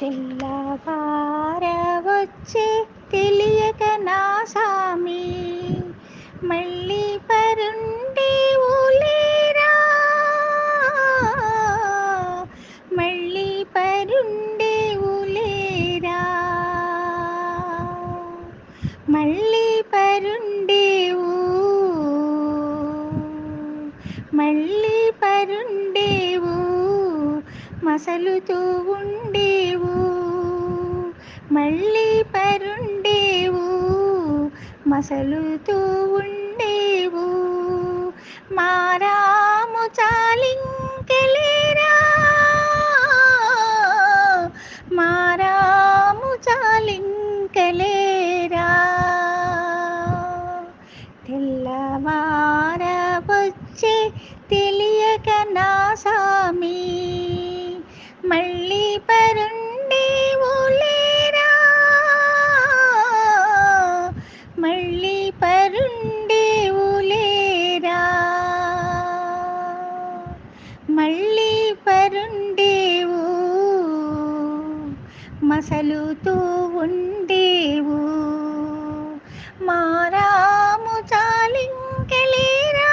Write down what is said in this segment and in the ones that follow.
తెల్లవారవచ్చే తెలియక నా సామి, మళ్ళీ పరుండేవులేరా, మళ్ళీ పరుండేవులేరా, మళ్ళీ పరుండేవు, మళ్ళీ పరుండేవు, మసలుతూ ఉండేవు, మళ్ళీ పరుండేవు, మసలుతూ ఉండేవు. మారాము చాలింకెలేరా, మారాము చాలింకెలేరా, తెల్లవారవచ్చే తెలియక నా సామి, మళ్ళీ పరుండేవులేరా, మళ్ళీ పరుండేవులేరా, మళ్ళీ పరుండేవు, మసలుతూ ఉండేవు. మారాము చాలింకెలేరా,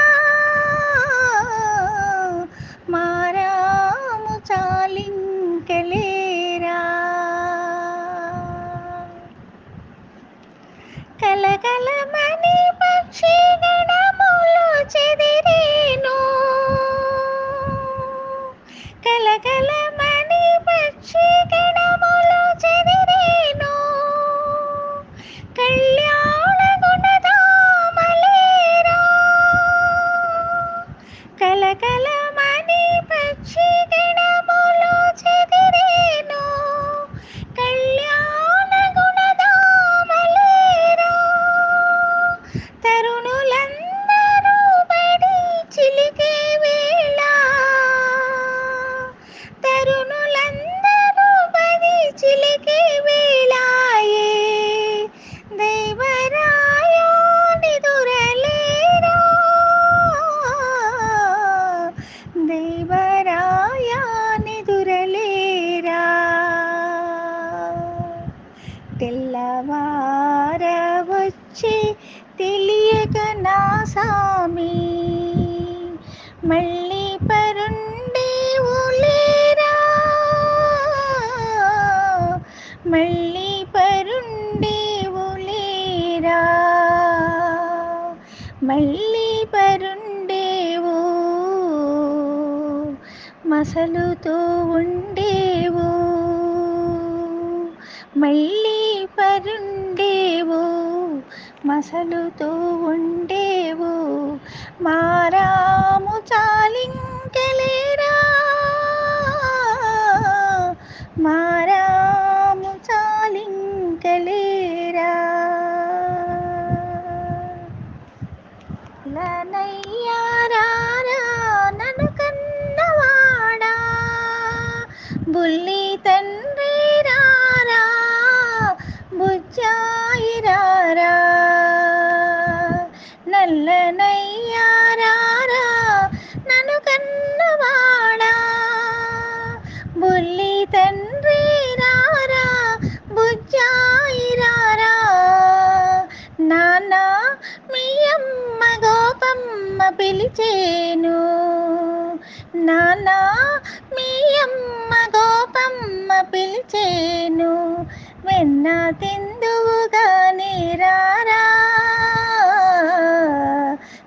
మారాము చాలింకెలేరా, కలకలమని పక్షి గణములు చెదిరేను, కలకలమని పక్షి గణములు చెదిరేను, కళ్యాణ గుణధామలేరా, కలకలమని పక్షి గణములు చెదిరేను, కళ్యాణ గుణధామలేరా, తరుణులందరూ బడి చిలికే వేళ, తరుణులందరూ బడి చిలికే వేళాయే, దైవరాయా నిదురలేరా, దైవరాయా నిదురలేరా, తెల్లవారవచ్చే తెలియక నా సామి, మళ్ళీ పరుండేవులేరా, మళ్ళీ పరుండేవులేరా, మళ్ళీ పరుండేవు, మసలుతూ ఉండేవు, మళ్ళీ పరుండేవు, మసలుతూ ఉండేవు. మారాము చాలింకెలేరా, మారాము చాలింకెలేరా, లనయ్యారారా నన్ను కన్నవాడా, బుల్లి తండ్రి రారా, బుజ్జాయి రారా, నల్లనయ్యారారా నన్ను కన్నవాడా, బుల్లి తండ్రి రారా, బుజ్జాయి రారా, నాన్న మీ అమ్మ గోపమ్మ పిలిచేను, నాన్న మీ అమ్మ గోపమ్మ పిలిచేను, వెన్న తిందువుగాని రారా,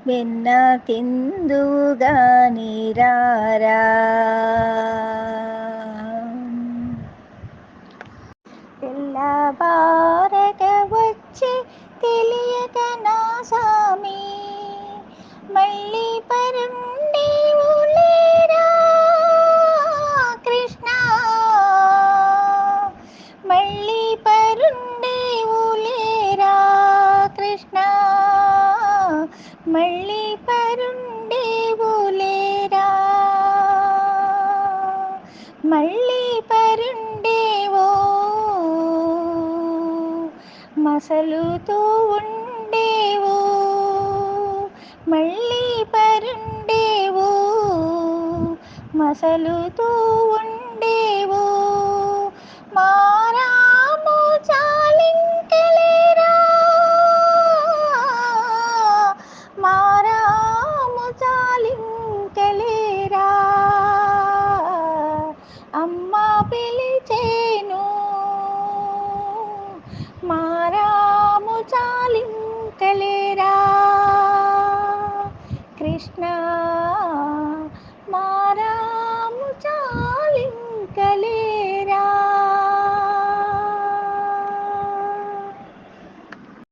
వెన్న తిందువుగాని రారా, తెల్లవారక వచ్చే తెలియక నా సామి, మళ్ళీ పరుండేవులేరా, కృష్ణ మళ్ళీ పరుండేవులేరా, కృష్ణ మళ్ళీ పరుండేవులేరా, మళ్ళీ పరుండేవు, మసలుతూ ఉండేవు, మళ్ళీ పరుండేవు, మసలుతూ